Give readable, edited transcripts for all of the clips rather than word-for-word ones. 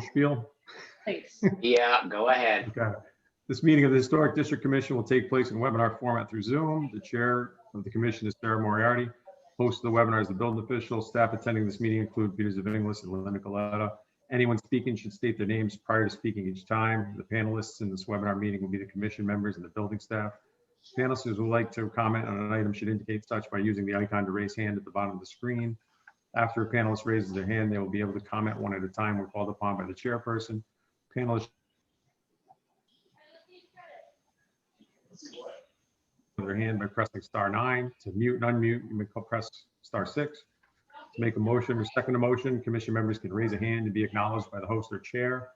Spiel. Please. Yeah, go ahead. Okay. This meeting of the Historic District Commission will take place in webinar format through Zoom. The chair of the commission is Sarah Moriarty. Host of the webinar is the building officials. Staff attending this meeting include Peter Zavinglis and Linda Coletta. Anyone speaking should state their names prior to speaking each time. The panelists in this webinar meeting will be the commission members and the building staff. Panelists who would like to comment on an item should indicate such by using the icon to raise hand at the bottom of the screen. After a panelist raises their hand, they will be able to comment one at a time when called upon by the chairperson. Panelists their hand by pressing *9. To mute and unmute, you may press *6. To make a motion or second a motion, commission members can raise a hand to be acknowledged by the host or chair.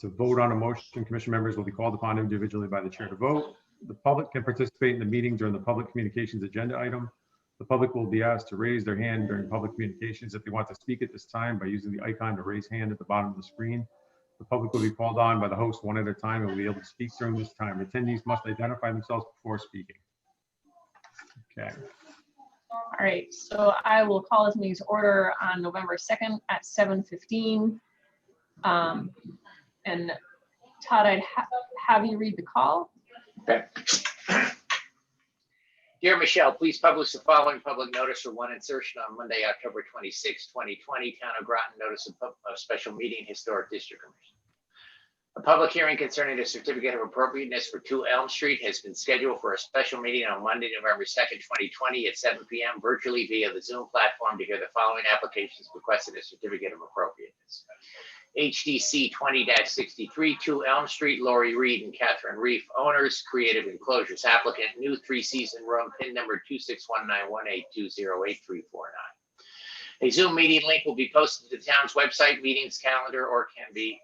To vote on a motion, commission members will be called upon individually by the chair to vote. The public can participate in the meeting during the public communications agenda item. The public will be asked to raise their hand during public communications if they want to speak at this time by using the icon to raise hand at the bottom of the screen. The public will be called on by the host one at a time and will be able to speak during this time. Attendees must identify themselves before speaking. Okay. All right, so I will call this meeting's order on November 2nd at 7:15. And Todd, I'd have you read the call. Okay. Dear Michelle, please publish the following public notice for one insertion on Monday, October 26, 2020, Town of Groton notice of special meeting, Historic District Commission. A public hearing concerning the certificate of appropriateness for 2 Elm Street has been scheduled for a special meeting on Monday, November 2nd, 2020 at 7 p.m. virtually via the Zoom platform to hear the following applications requesting a certificate of appropriateness. HDC 20-63, 2 Elm Street, Lori Reed and Catherine Reef, owners, Creative Enclosures applicant, new 3-season room, PIN number 2619182083449. A Zoom meeting link will be posted to the town's website, meetings calendar, or can be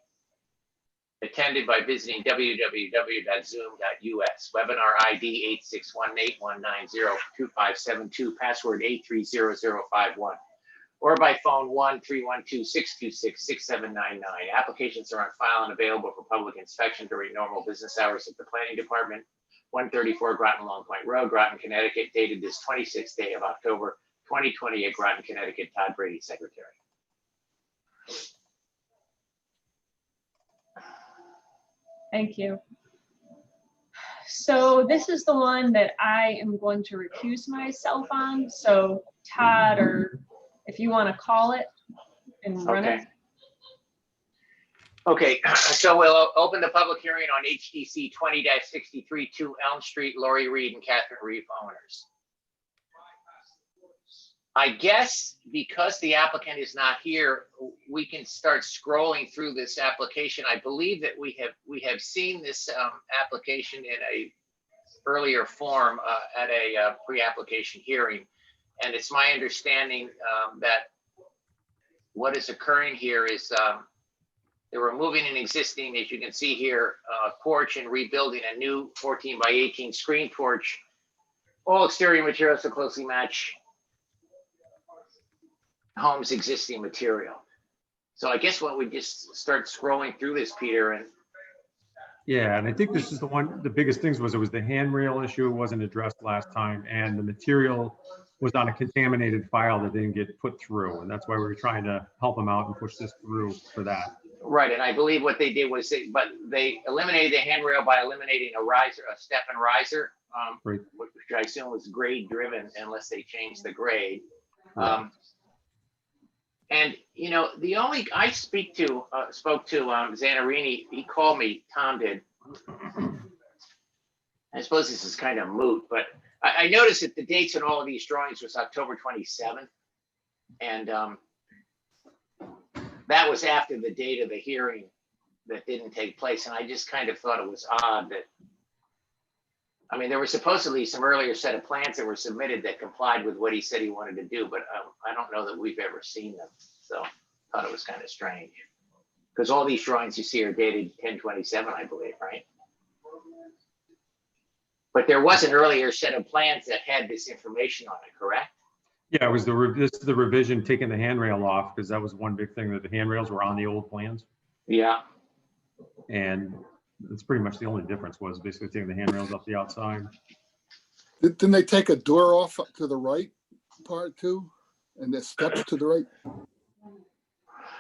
attended by visiting www.zoom.us. Webinar ID 8618-190-2572, password 830051. Or by phone 1-312-626-6799. Applications are on file and available for public inspection during normal business hours at the Planning Department, 134 Groton Long Point Road, Groton, Connecticut, dated this 26th day of October, 2020 at Groton, Connecticut. Todd Brady, Secretary. Thank you. So this is the one that I am going to recuse myself on. So Todd, or if you want to call it and run it. Okay, so we'll open the public hearing on HDC 20-63, 2 Elm Street, Lori Reed and Catherine Reef, owners. I guess because the applicant is not here, we can start scrolling through this application. I believe that we have seen this application in a earlier form at a pre-application hearing. And it's my understanding that what is occurring here is they're removing an existing, as you can see here, porch and rebuilding a new 14-by-18 screen porch. All exterior materials to closely match home's existing material. So I guess what we just start scrolling through this, Peter, and yeah, and I think this is the one, the biggest things was it was the handrail issue wasn't addressed last time, and the material was on a contaminated file that didn't get put through, and that's why we were trying to help them out and push this through for that. Right, and I believe what they did was they eliminated the handrail by eliminating a riser, a step and riser, Right. which I assume was grade driven unless they changed the grade. Right. And you know, the only I spoke to Zanarini. He called me. Tom did. I suppose this is kind of moot, but I noticed that the dates on all of these drawings was October 27th, and that was after the date of the hearing that didn't take place. And I just kind of thought it was odd that, I mean, there were supposedly some earlier set of plans that were submitted that complied with what he said he wanted to do, but I don't know that we've ever seen them. So I thought it was kind of strange. Because all these drawings you see are dated 10/27, I believe, right? But there was an earlier set of plans that had this information on it, correct? Yeah, it was this is the revision taking the handrail off, because that was one big thing, that the handrails were on the old plans. Yeah. And it's pretty much the only difference was basically taking the handrails off the outside. Didn't they take a door off to the right part too? And the steps to the right?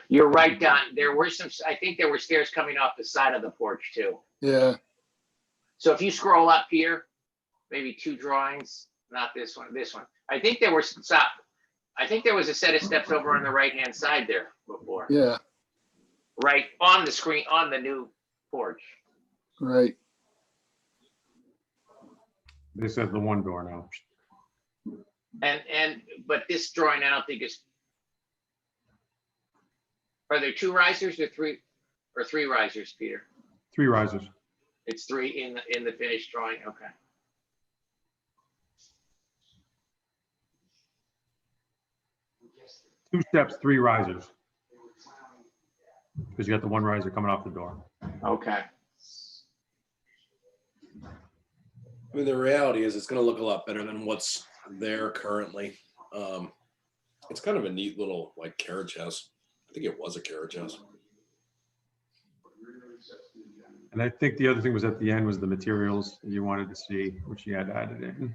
You're right, Don. There were some, I think there were stairs coming off the side of the porch too. Yeah, So if you scroll up here, maybe 2 drawings, not this one, this one. I think there were some, I think there was a set of steps over on the right-hand side there before. yeah, Right on the screen, on the new porch. right. This is the one door now. But this drawing, I don't think is. Are there 2 risers or 3 risers, Peter? 3 risers. It's 3 in the finished drawing, okay. Two steps, 3 risers. Because you got the one riser coming off the door. Okay. I mean, the reality is it's going to look a lot better than what's there currently. It's kind of a neat little like carriage house. I think it was a carriage house. And I think the other thing was at the end was the materials you wanted to see, which you had added in.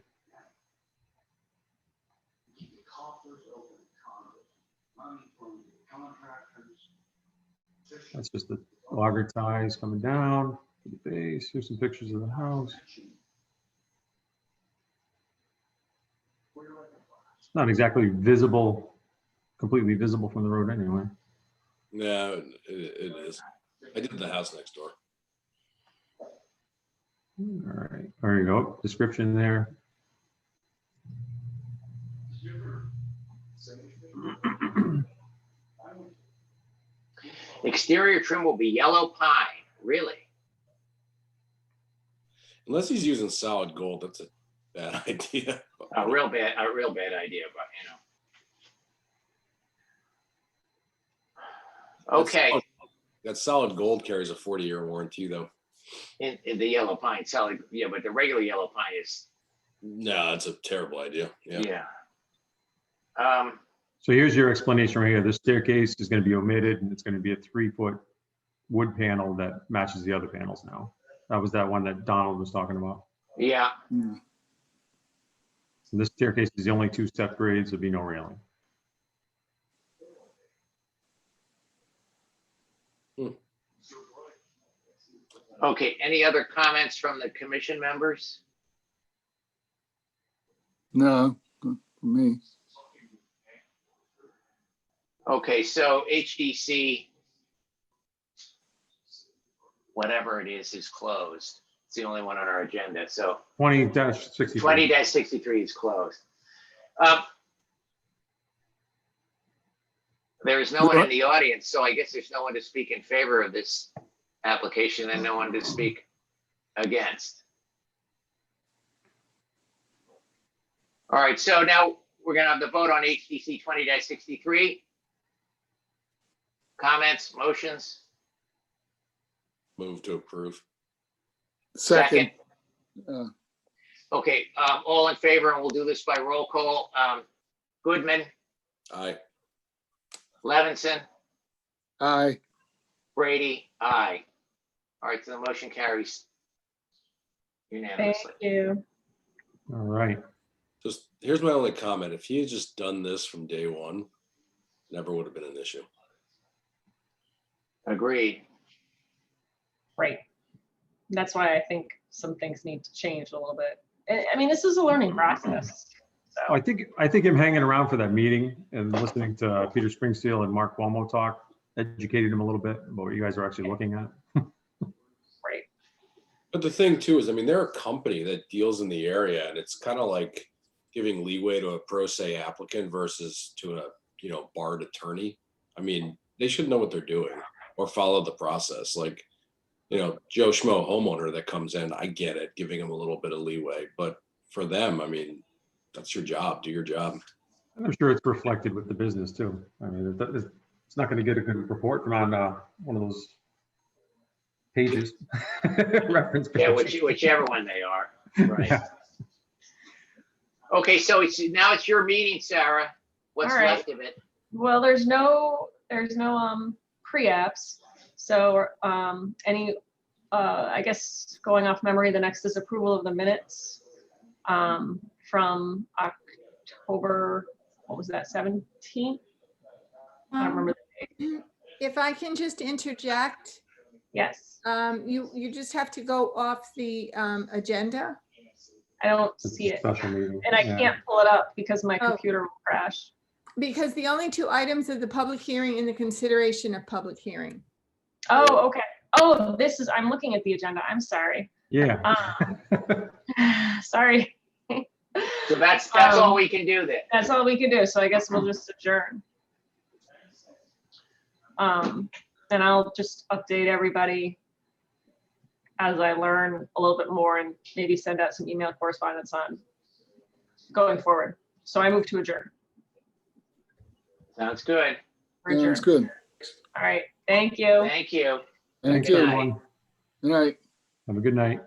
That's just the auger ties coming down to the base. Here's some pictures of the house. It's not exactly visible, completely visible from the road anyway. Yeah, it is. I did the house next door. All right, there you go. Description there. Exterior trim will be yellow pine, really? Unless he's using solid gold, that's a bad idea. A real bad idea, but Okay, That solid gold carries a 40-year warranty, though. in the yellow pine, solid, yeah, but the regular yellow pine is, No, that's a terrible idea. Yeah. yeah. So here's your explanation right here. The staircase is going to be omitted and it's going to be a 3-foot wood panel that matches the other panels now. That was that one that Donald was talking about. Yeah, Hmm. So this staircase is the only 2-step grades. There'll be no railing. okay, any other comments from the commission members? No, for me. Okay, so HDC, whatever it is closed. It's the only one on our agenda, so 20-63. 20-63 is closed. There is no one in the audience, so I guess there's no one to speak in favor of this application and no one to speak against. All right, so now we're gonna have the vote on HDC 20-63. Comments, motions? Move to approve. Second, Okay, all in favor, and we'll do this by roll call. Goodman, Aye. Levinson, aye. Brady, aye. All right, so the motion carries Thank unanimously. you. All right. Just here's my only comment. If he had just done this from day one, never would have been an issue. Agreed. Right. That's why I think some things need to change a little bit. I mean, this is a learning process. I think him hanging around for that meeting and listening to Peter Springsteel and Mark Cuomo talk educated him a little bit about what you guys are actually looking at. Right. But the thing too is, I mean, they're a company that deals in the area, and it's kind of like giving leeway to a pro se applicant versus to a barred attorney. I mean, they should know what they're doing or follow the process. Like, Joe Schmo homeowner that comes in, I get it, giving him a little bit of leeway, but for them, I mean, that's your job. Do your job. And I'm sure it's reflected with the business too. I mean, it's not going to get a good report from on one of those pages. Reference Yeah, pages. whichever one they are, right? Yeah. Okay, so now it's your meeting, Sarah. What's All right. left of it? Well, there's no pre-apps. So I guess going off memory, the next is approval of the minutes from October, what was that, 17th? I don't remember the date. If I can just interject, Yes, you just have to go off the agenda. I don't It's see a it. special meeting. And I Yeah. can't pull it up because my Oh. computer will crash. Because the only two items are the public hearing and the consideration of public hearing. Oh, okay. Oh, I'm looking at the agenda. I'm sorry. Yeah. Sorry. So that's all we can do then. That's all we can do. So I guess we'll just adjourn. And I'll just update everybody as I learn a little bit more and maybe send out some email correspondence on going forward. So I move to adjourn. Sounds good. We're Sounds adjourned. good. All right. Thank you. Thank you. Thank Thanks, you. Good everyone. Good night. Have a good night.